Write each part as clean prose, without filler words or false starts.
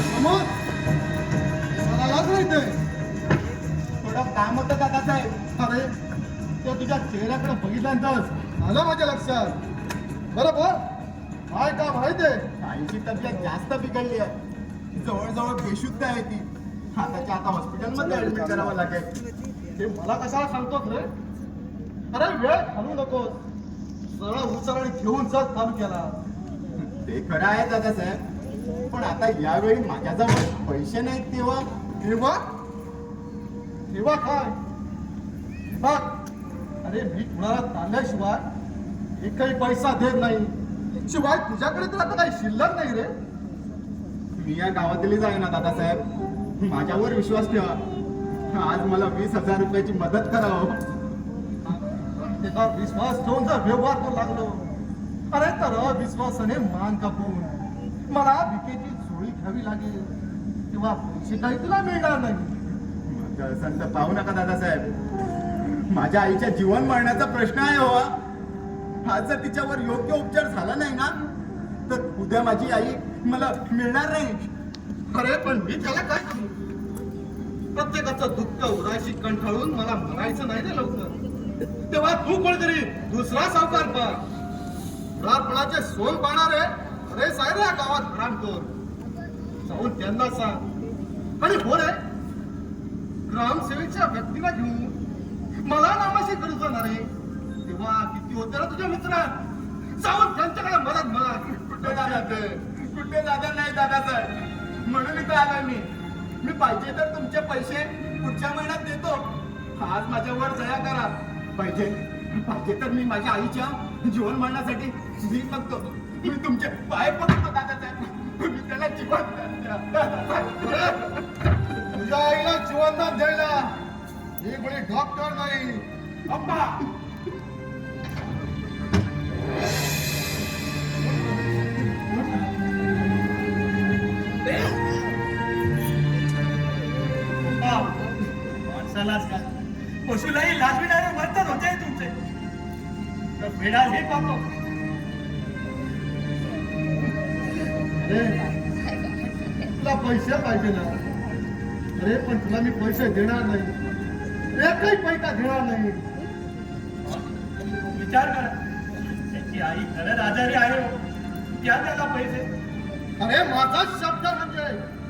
समोर मलाच माहिती थोडं काम होतं दादासाहेब. अरे तो तुझ्या चेहऱ्याकडे बघितल्यानंतर आलं माझ्या लक्षात. बरोबर काय का माहिती आईची तब्येत जास्त बिघडली आहे. जवळजवळ बेशुद्ध आहे ती. आताच्या आता हॉस्पिटलमध्ये ऍडमिट करावं लागेल. ते मला कशाला सांगतोस रे? अरे वेळ घालू नकोस. सरळ उचल आणि घेऊन चल तालुक्याला. ते खरं आहे दादासाहेब, पण आता यावेळी माझ्याजवळ पैसे नाहीत. तेव्हा तेव्हा तेव्हा काय बघ. अरे मी कुणाला तांब्याशिवाय एकही पैसा देत नाही. शिवाय तुझ्याकडे तर आता काही शिल्लक नाही रे. मी या गावातलीच आहे ना दादासाहेब. माझ्यावर विश्वास ठेवा. आज मला 20,000 रुपयाची मदत करावं. त्याचा विश्वास ठेवून जर व्यवहार करू लागलो, अरे तर अविश्वासाने मान कापून मला भिकेची चोळी घ्यावी लागेल. तेव्हा पैसे काही तुला मिळणार नाही. संत पाहू नका दादासाहेब. माझ्या आईच्या जीवन मरण्याचा प्रश्न आहे हो. आज जर तिच्यावर योग्य उपचार झाला नाही ना, तर उद्या माझी आई मला मिळणार नाही. अरे पण मी त्याला काय करू? प्रत्येकाचं दुःख उराशी कंठाळून मला मरायचं नाही रे लवकर. तेव्हा तू कोणतरी दुसरा सावकार पा. रातपणाचे सोन पाहणारे अरे साहेब या गावात हरामखोर. जाऊन त्यांना सांग. आणि हो रे, ग्रामसेवेच्या व्यक्तीला घेऊन मला नामाशी करू जाणार आहे. तेव्हा किती होते ना तुझ्या मित्र. जाऊन त्यांच्याकडे मदत माग. कुठे जाणार नाही दादासाहेब. म्हणून इथं आलोय मी पाहिजे तर तुमचे पैसे पुढच्या महिन्यात देतो. आज माझ्यावर दया करा. पाहिजे तर मी माझ्या आईच्या जीवन मरणासाठी मी बघतो. मी तुमचे पाय पडतो दादासाहेब. तुम्ही त्याला जीवन तुझ्या आईला जीवनदान द्यायला मी कोणी डॉक्टर नाही. अप्पा माणसालाच का पशुलाही लाजविणारे वर्तन होते तुमचे. तर फेडाल हे पाहतो. तुला पैसे पाहिजे ना? अरे पण तुला मी पैसे देणार नाही. एकही पैसा देणार नाही. विचार करा, त्याची आई खरंच आजारी आहे. द्या त्याला पैसे. अरे माझा शब्द म्हणजे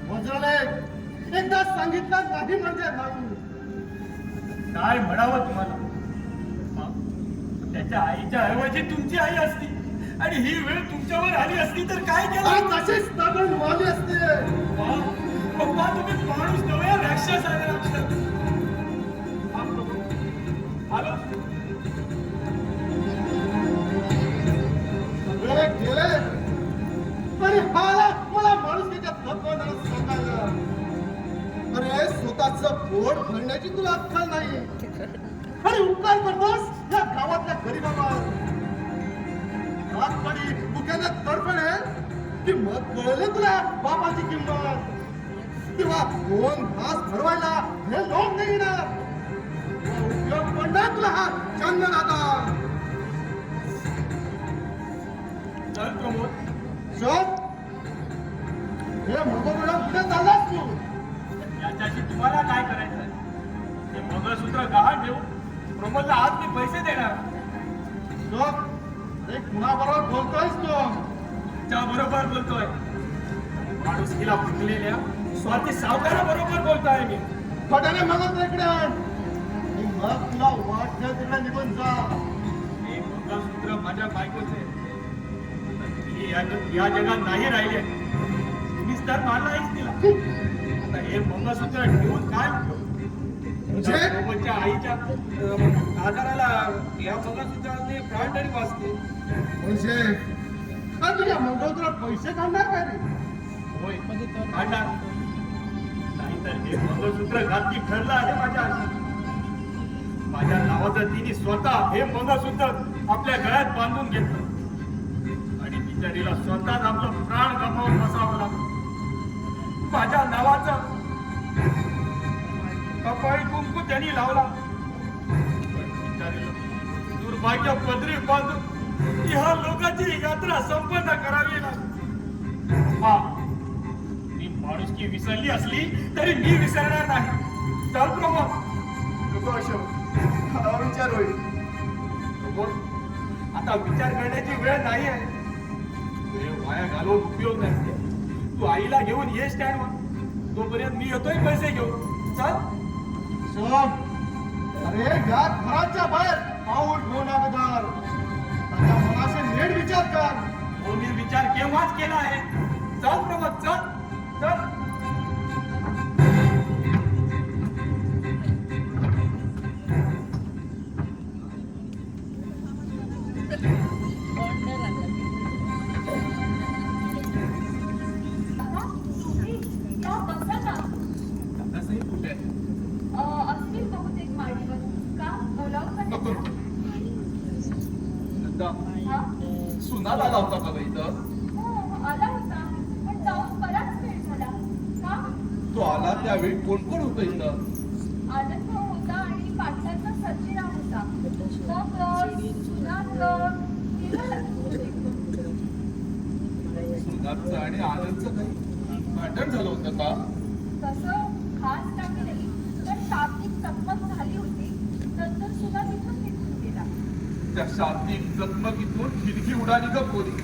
वज्रलेख. एकदा सांगितलं नाही म्हणजे नाही. काय म्हणावं तुम्हाला? त्याच्या आईच्या ऐवजी तुमची आई असती आणि ही वेळ तुमच्यावर आली असती तर काय केलं? तशीच तगण वाली असते. पप्पा तुम्ही माणूस नव्हे, राक्षस आहे. आलो सगळे गेले आणि मला माणुसकीच्या तत्वाला सांगायला. अरे स्वतःच पोट भरण्याची तुला अक्कल नाही आणि उपकार करतोस या गावातल्या गरीबावर. रातपडी मुख्याने तडफड की मग कळलं तुला बापाची किंमत. तेव्हा 2 घास भरवायला हे लोक नाही येणार. उपयोग पडणार तुला हा चंदनाचा. चल प्रमोद, चल. हे मगोबळा कुठे चाललास तू? याच्याशी तुम्हाला काय करायचं? ते मंगळसूत्र गहाण ठेवून प्रमोदला आज मी पैसे देणार. अरे कुणाबरोबर बोलतोयस तू? तुमच्या बरोबर बोलतोय. माणुसकीला फुटलेल्या स्वाती सावकाराबरोबर बोलतोय मी. फटाने मगच इकडे आण. मग तुला वाटतं तिकडे निघून जा. हे मंगळसूत्र माझ्या बायकोचे. या जगात नाही राहिले. तुम्हीच तर मला नाहीच दिला. आता हे मंगळसूत्र ठेवून काय आईच्या आजाराला या मंगळसूत्राने प्राण तरी वाचते. म्हणजे तुझ्या मंगळसूत्रात पैसे काढणार काय रे? होय काढणार. नाहीतर हे मंगळसूत्र घातकी ठरलं आहे माझ्या आईची. माझ्या नावाचं तिने स्वतः हे मंगळसूत्र आपल्या गळ्यात बांधून घेतलं आणि बिचारीला स्वतःच आपलं प्राण गमावून बसावं लागलं. माझ्या नावाचं कपाळी कुंकू त्यांनी लावला. दुर्भाग्य पदरी बांधून ह्या लोकांची यात्रा संपन्न करावी लागली. मी माणुसकी विसरली असली तरी मी विसरणार नाही. चल प्रमोद. नको अशोक, हा विचार होईल. प्रमोद, आता विचार करण्याची वेळ नाही आहे. वेळ वाया घालवून उपयोग नाही. तू आईला घेऊन ये स्टँडवर. तोपर्यंत मी येतोय पैसे घेऊन. चल. अशोक, अरे या घराच्या बाहेर पाऊल ठेवून अगोदर त्याच्या मनाशी नीट विचार कर. हो, मी विचार केव्हाच केला आहे. चल प्रमोद, चल चल. दादासाहेब कुठे आहे? असतील बहुतेक माडीवर. का बोलावं का नको. नंदा, हा? सुनाला आला होता का गं इथं? हो, आला होता. पण जाऊन बराच वेळ झाला. का? तो आला त्यावेळी कोण कोण होतं इथं? आनंद होता आणि पाटलाचा सर्जीराव होता. मग सुनात गेलं. सुनाचं आणि आनंदचं काही भांडण झालं होतं का? तसं खास काही नाही, पण शाब्दिक चकमक झाली होती. नंतर सुना तिथून निघून गेला. त्या शाब्दिक चकमकीतून खिडकी उडाली का पोरी?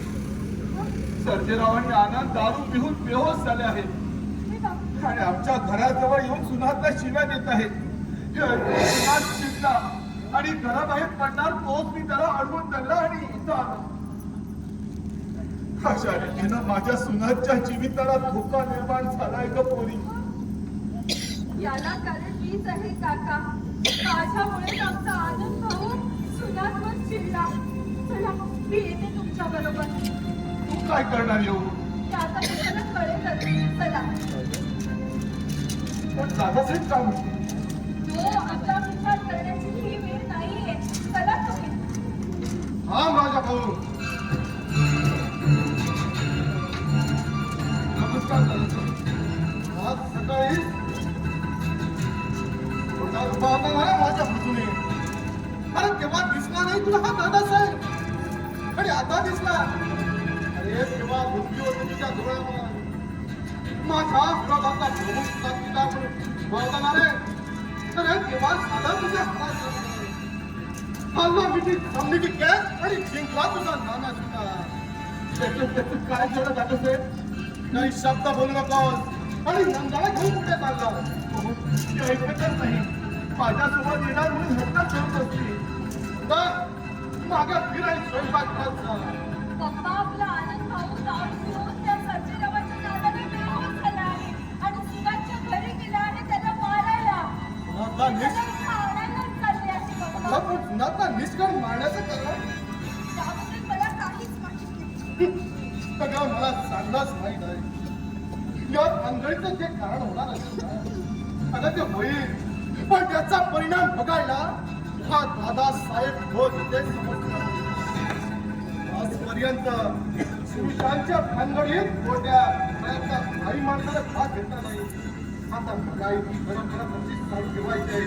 सर्जेराव आणि आनंद दारू पिऊन बेहोश झाले आहेत हे बाप. आणि आमच्या घराजवळ येऊन सुनातला शिव्या देत आहेत. सुनात शिरला आणि घराबाहेर पडणार तोच मी त्याला अडवून धरला आणि इथं आलो. अशा रीतीनं माझ्या सुनाच्या जीविताला धोका निर्माण झालाय का पोरी? याला कारण मीच आहे काका. माझ्यामुळे आमचा आनंद भाऊ सुनातवर चिडला. चला, मी येते तुमच्या बरोबर. तू काय करणार येऊ? ते आता तुम्हाला कळेलच. चला. पण दादासाहेब का म्हणते? तो आपला विचार करण्याची ही वेळ नाहीये. चला तुम्ही. हा माझा भाऊ. नमस्कार दादासाहेब. आज सकाळी छोटा उभा होता ना माझ्या बाजूने. अरे तेव्हा दिसला नाही तुला हा दादासाहेब, आणि आता दिसला. अरे तेव्हा बुद्धी होती तुझ्या डोळ्यावर. माझा विरोधाचा प्रमुख साथीदार म्हणून बोलताना रे, तर हे तेव्हा साधा तुझ्या हातात. हल्ला मिठी जमली की कॅच आणि जिंकला तुझा नाना सुद्धा. काय झालं दादासाहेब? काही शब्द बोलू नकोस. आणि नंदाला घेऊन कुठे चालला? ती ऐकतच नाही. माझ्यासोबत येणार म्हणून हट्टात ठेवत असते. मागे फिर आणि स्वयंपाक करत जा. पप्पा, आपला आनंद भाऊ दारू पिऊन त्या सर्जेरावाच्या नादाने बेहोश झाला आहे आणि सुनाच्या घरी गेला आणि त्याला मारायला. पुन्हा त्याला इथं आणायलाच चालले आहे पप्पा. पुन्हा निष्कर्ष मारण्याचं कारण त्याबद्दल मला काहीच माहिती नाही. सगळं मला सांगलाच माहीत आहे. या भानगडीचं जे कारण होणार असेल ना, अगं ते होईल, पण त्याचा परिणाम बघायला हा दादासाहेब होत ते समजणार. आजपर्यंत पुरुषांच्या भानगडीत मोठ्या प्रयत्नात काही माणसाला भाग घेतला नाही. आता मलाई परंपरा कशी चालू ठेवायची आहे.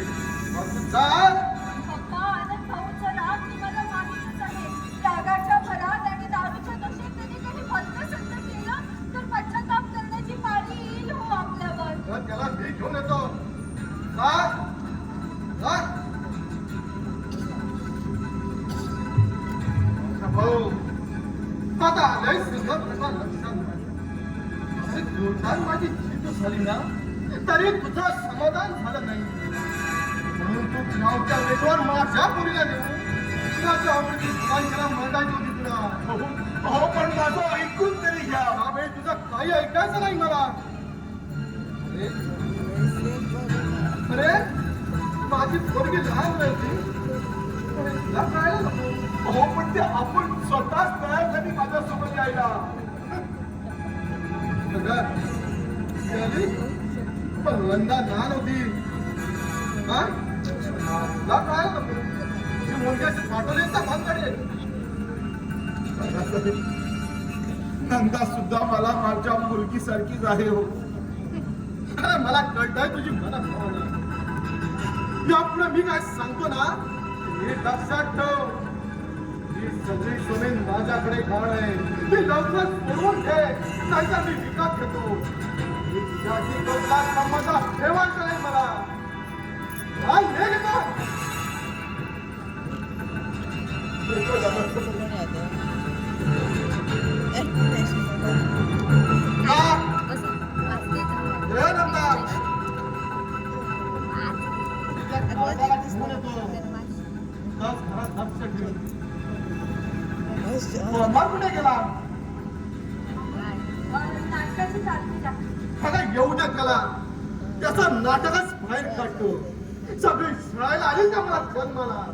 पप्पा, आनंद भाऊचा राग तुम्हाला माहीतच आहे. रागाच्या भरात आणि दारूच्या नशेत त्याने काही भलतंसुद्धा केलं तर पश्चाताप करण्याची पाळी येईल हो आपल्यावर. त्याला मी घेऊन येतो. जा. भाऊ, आता आलंय सगळं प्रकार लक्षात नाही. असे जोरदार माझी जिद्द झाली ना, तरी तुझं समाधान झालं नाही. म्हणून तू नावच्या वेगवर माझ्या पुरीला देऊन तुझ्या आवडीची दुकानशाला मांडायची होती तुला. अहो, पण माझं ऐकून तरी घ्या. हा बाई, तुझं काही ऐकायचं नाही मला. अरे माझी पोरगी लहान होती, तुला कळायला नको. अहो, पण ते आपण स्वतःच तयार झाली माझ्यासोबत यायला. पण वंदा लहान होती. हा? तुला कळायला नको. ती मुलग्याची पाठवण्याचा भाग काढेल. नंदा सुद्धा मला माझ्या मुलगीसारखीच आहे हो. अरे मला कळतंय तुझी मनात भावना. यापुढे मी काय सांगतो ना, हे लक्षात ठेव. ही सगळी जमीन माझ्याकडे घाण आहे. ती लवकर सोडवून घे, नाहीतर मी विकत घेतो. ही तुला संबंध ठेवायचा नाही मला हा हे घेतो हे नंदा दादाला घेऊन येतो दास घरात लक्ष ठेव सोमवार कुठे गेला नाटकाची चालती जा अगं येऊ द्या त्याला त्याचं नाटकच बाहेर काढतो सगळी शाळेला आली का मला जन्माला